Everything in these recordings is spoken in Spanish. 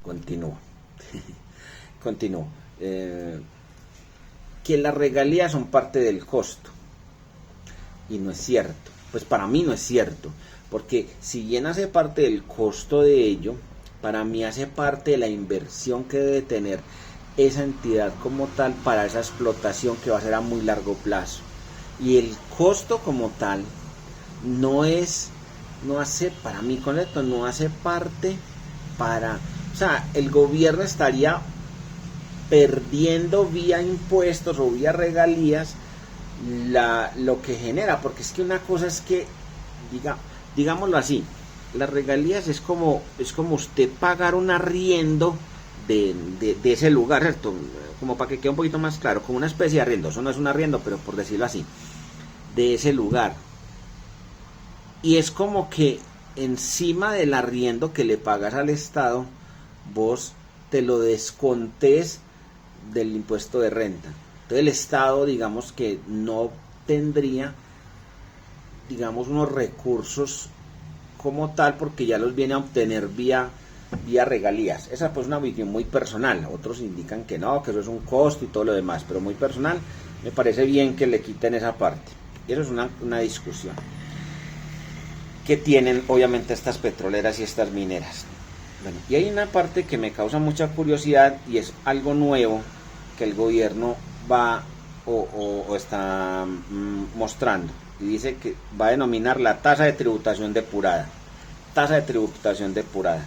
Continúo. Continúo. Que las regalías son parte del costo. Y no es cierto. Pues para mí no es cierto. Porque si bien hace parte del costo de ello, para mí hace parte de la inversión que debe tener esa entidad como tal para esa explotación que va a ser a muy largo plazo. Y el costo como tal no hace, para mí con esto, no hace parte para, o sea, el gobierno estaría perdiendo vía impuestos o vía regalías lo que genera, porque es que una cosa es que, digámoslo así, las regalías es como usted pagar un arriendo de ese lugar, ¿cierto? Como para que quede un poquito más claro, como una especie de arriendo, eso no es un arriendo, pero por decirlo así, de ese lugar. Y es como que encima del arriendo que le pagas al Estado, vos te lo descontés del impuesto de renta. Entonces el Estado, digamos que no tendría, digamos, unos recursos como tal, porque ya los viene a obtener vía regalías. Esa pues es una visión muy personal. Otros indican que no, que eso es un costo y todo lo demás, pero muy personal. Me parece bien que le quiten esa parte. Y eso es una discusión que tienen obviamente estas petroleras y estas mineras. Bueno, y hay una parte que me causa mucha curiosidad y es algo nuevo que el gobierno va o está mostrando, y dice que va a denominar la tasa de tributación depurada. Tasa de tributación depurada.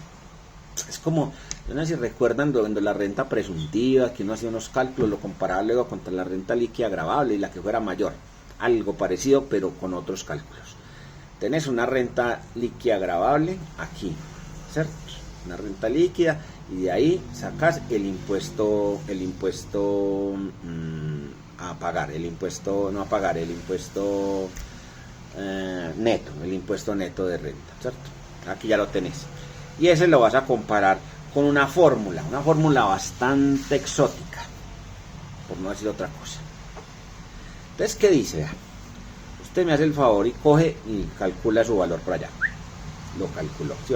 Es como, yo no sé si recuerdan cuando la renta presuntiva, que uno hacía unos cálculos, lo comparaba luego contra la renta líquida gravable y la que fuera mayor. Algo parecido, pero con otros cálculos. Tenés una renta líquida gravable aquí, ¿cierto? Una renta líquida, y de ahí sacas el impuesto a pagar, el impuesto no a pagar, el impuesto neto, el impuesto neto de renta, ¿cierto? Aquí ya lo tenés. Y ese lo vas a comparar con una fórmula bastante exótica, por no decir otra cosa. Entonces, ¿qué dice? Usted me hace el favor y coge y calcula su valor por allá. Lo calculó, ¿sí?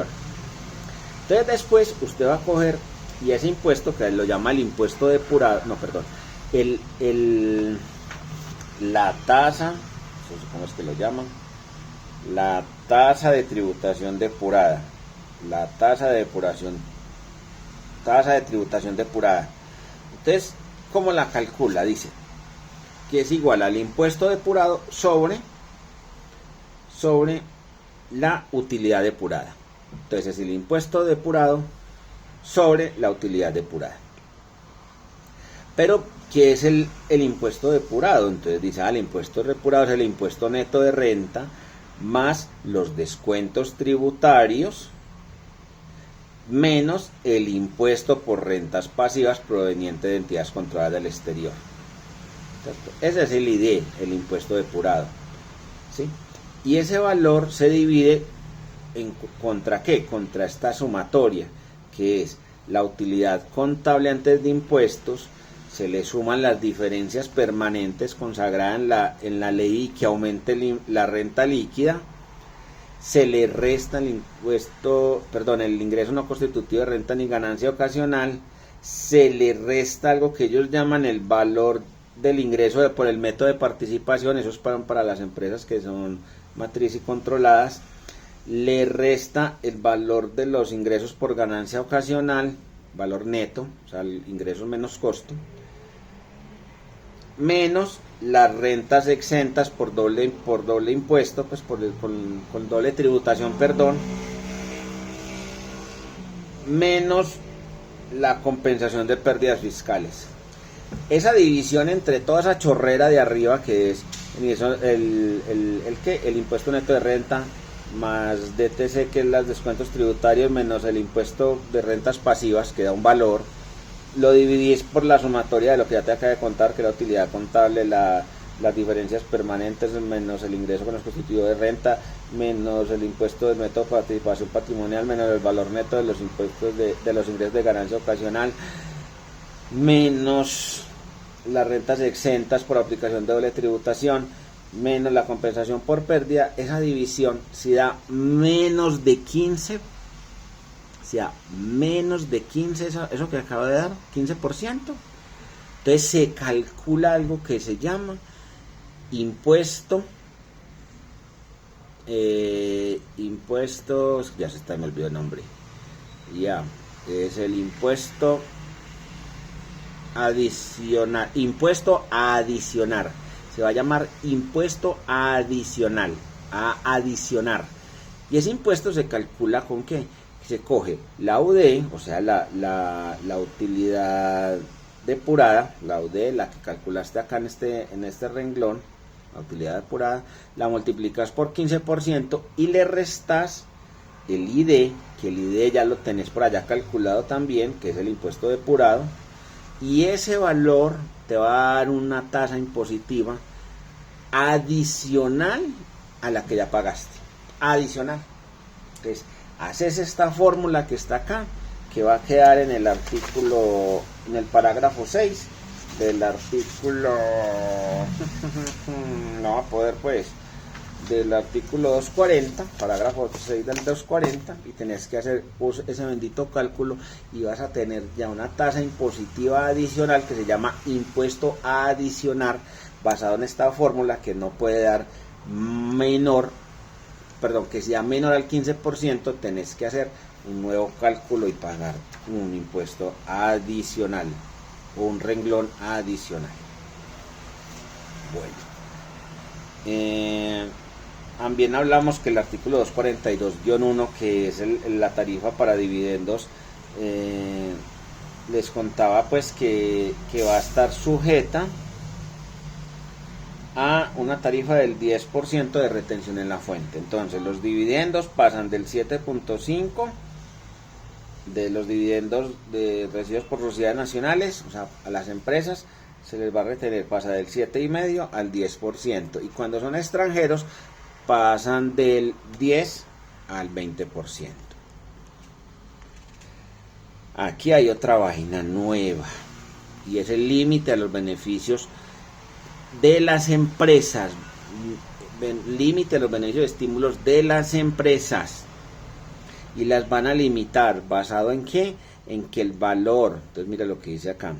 Entonces después usted va a coger, y ese impuesto que lo llama el impuesto depurado, no, perdón, la tasa, ¿cómo es que lo llaman? La tasa de tributación depurada, la tasa de tributación depurada. Entonces, ¿cómo la calcula? Dice que es igual al impuesto depurado sobre la utilidad depurada. Entonces es el impuesto depurado sobre la utilidad depurada. Pero, ¿qué es el impuesto depurado? Entonces dice, el impuesto depurado es el impuesto neto de renta más los descuentos tributarios menos el impuesto por rentas pasivas proveniente de entidades controladas del exterior. ¿Cierto? Ese es el ID, el impuesto depurado, ¿sí? Y ese valor se divide ¿contra qué? Contra esta sumatoria, que es la utilidad contable antes de impuestos, se le suman las diferencias permanentes consagradas en la ley que aumente la renta líquida, se le resta el ingreso no constitutivo de renta ni ganancia ocasional, se le resta algo que ellos llaman el valor del ingreso por el método de participación, eso es para las empresas que son matriz y controladas, le resta el valor de los ingresos por ganancia ocasional, valor neto, o sea, el ingreso menos costo, menos las rentas exentas por doble impuesto, pues con doble tributación, perdón, menos la compensación de pérdidas fiscales. Esa división entre toda esa chorrera de arriba, que es el impuesto neto de renta más DTC, que es los descuentos tributarios, menos el impuesto de rentas pasivas, que da un valor, lo dividís por la sumatoria de lo que ya te acabo de contar, que es la utilidad contable, las diferencias permanentes, menos el ingreso constitutivo de renta, menos el impuesto del método de participación patrimonial, menos el valor neto de los impuestos de los ingresos de ganancia ocasional, menos las rentas exentas por aplicación de doble tributación, menos la compensación por pérdida. Esa división, si da menos de 15, sea menos de 15, eso que acaba de dar, 15%. Entonces se calcula algo que se llama impuestos, ya me olvidó el nombre, ya, es el impuesto adicional, se va a llamar impuesto adicional, a adicionar, y ese impuesto se calcula con qué, se coge la UD, o sea la utilidad depurada, la UD, la que calculaste acá en este renglón, la utilidad depurada, la multiplicas por 15% y le restas el ID, que el ID ya lo tenés por allá calculado también, que es el impuesto depurado, y ese valor te va a dar una tasa impositiva adicional a la que ya pagaste, adicional. Entonces haces esta fórmula que está acá, que va a quedar en el artículo, en el parágrafo 6 del artículo no va a poder, pues, del artículo 240, parágrafo 6 del 240, y tenés que hacer ese bendito cálculo y vas a tener ya una tasa impositiva adicional que se llama impuesto a adicionar, basado en esta fórmula, que no puede dar que sea menor al 15%, tenés que hacer un nuevo cálculo y pagar un impuesto adicional, un renglón adicional. Bueno, también hablamos que el artículo 242-1, que es la tarifa para dividendos, les contaba pues que va a estar sujeta a una tarifa del 10% de retención en la fuente. Entonces los dividendos pasan del 7.5% de los dividendos recibidos por sociedades nacionales, o sea, a las empresas se les va a retener, pasa del 7,5% al 10%, y cuando son extranjeros pasan del 10 al 20%. Aquí hay otra vaina nueva, y es el límite a los beneficios de las empresas, límite a los beneficios de estímulos de las empresas, y las van a limitar basado en qué, en que el valor, entonces mira lo que dice acá,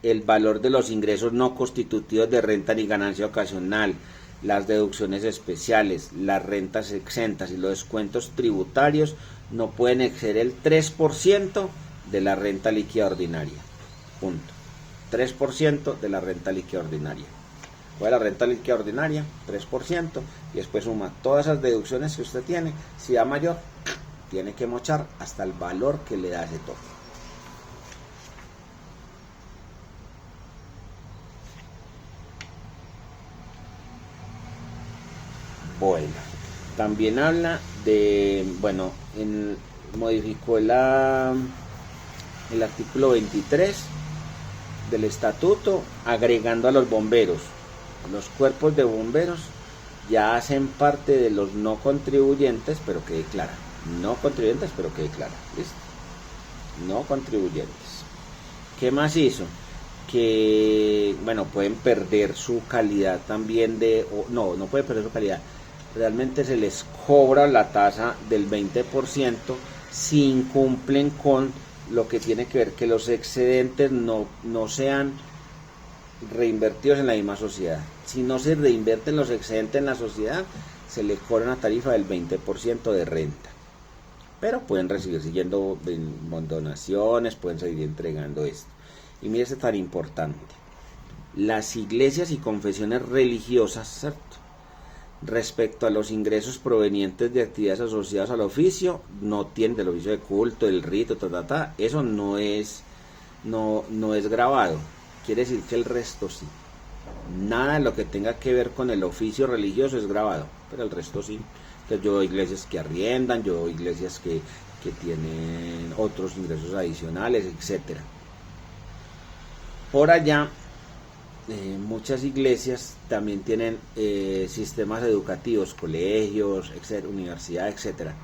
el valor de los ingresos no constitutivos de renta ni ganancia ocasional, las deducciones especiales, las rentas exentas y los descuentos tributarios no pueden exceder el 3% de la renta líquida ordinaria. Punto. 3% de la renta líquida ordinaria. ¿Cuál es la renta líquida ordinaria? 3%. Y después suma todas esas deducciones que usted tiene. Si da mayor, tiene que mochar hasta el valor que le da ese toque. Bueno, también habla de, bueno, modificó el artículo 23 del estatuto, agregando a los bomberos. Los cuerpos de bomberos ya hacen parte de los no contribuyentes, pero quede clara. No contribuyentes, pero quede clara. ¿Listo? No contribuyentes. ¿Qué más hizo? Que, bueno, pueden perder su calidad también no pueden perder su calidad. Realmente se les cobra la tasa del 20% si incumplen con lo que tiene que ver que los excedentes no sean reinvertidos en la misma sociedad. Si no se reinvierten los excedentes en la sociedad, se les cobra una tarifa del 20% de renta. Pero pueden seguir siguiendo donaciones, pueden seguir entregando esto. Y mire, este tan importante. Las iglesias y confesiones religiosas, ¿cierto?, respecto a los ingresos provenientes de actividades asociadas al oficio, no tienen, del oficio de culto, del rito, eso no es gravado. Quiere decir que el resto sí. Nada de lo que tenga que ver con el oficio religioso es gravado, pero el resto sí. Entonces yo veo iglesias que arriendan, yo veo iglesias que tienen otros ingresos adicionales, etcétera. Por allá, muchas iglesias también tienen sistemas educativos, colegios, etcétera, universidades, etcétera.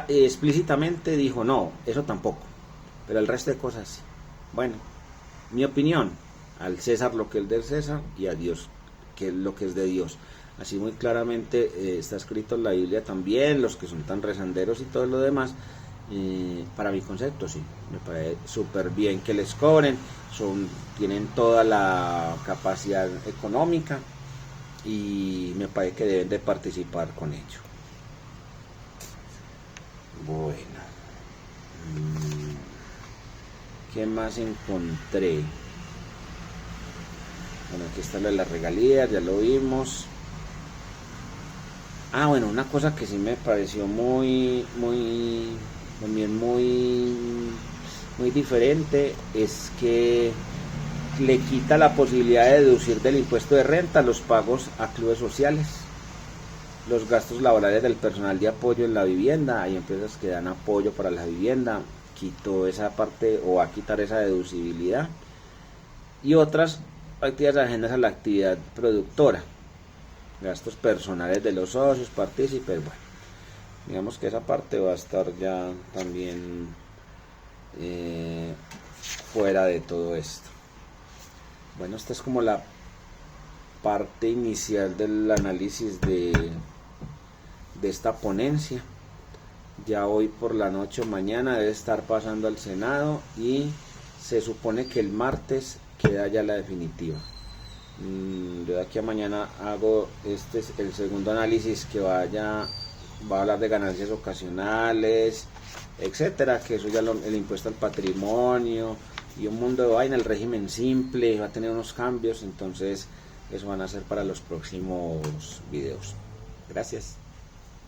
Explícitamente dijo no, eso tampoco, pero el resto de cosas sí. Bueno, mi opinión, al César lo que es del César y a Dios que es lo que es de Dios. Así muy claramente está escrito en la Biblia también, los que son tan rezanderos y todo lo demás, Para mi concepto sí, me parece súper bien que les cobren, tienen toda la capacidad económica y me parece que deben de participar con ello. Bueno, ¿qué más encontré? Bueno, aquí está lo de las regalías, ya lo vimos. Bueno, una cosa que sí me pareció también muy diferente es que le quita la posibilidad de deducir del impuesto de renta los pagos a clubes sociales, los gastos laborales del personal de apoyo en la vivienda. Hay empresas que dan apoyo para la vivienda, quitó esa parte o va a quitar esa deducibilidad, y otras actividades ajenas a la actividad productora, gastos personales de los socios, partícipes. Bueno, digamos que esa parte va a estar ya también fuera de todo esto. Bueno, esta es como la parte inicial del análisis de esta ponencia. Ya hoy por la noche o mañana debe estar pasando al Senado y se supone que el martes queda ya la definitiva. Yo de aquí a mañana hago el segundo análisis, que va a hablar de ganancias ocasionales, etcétera, que eso ya el impuesto al patrimonio y un mundo de vaina. El régimen simple va a tener unos cambios, entonces eso van a ser para los próximos videos. Gracias.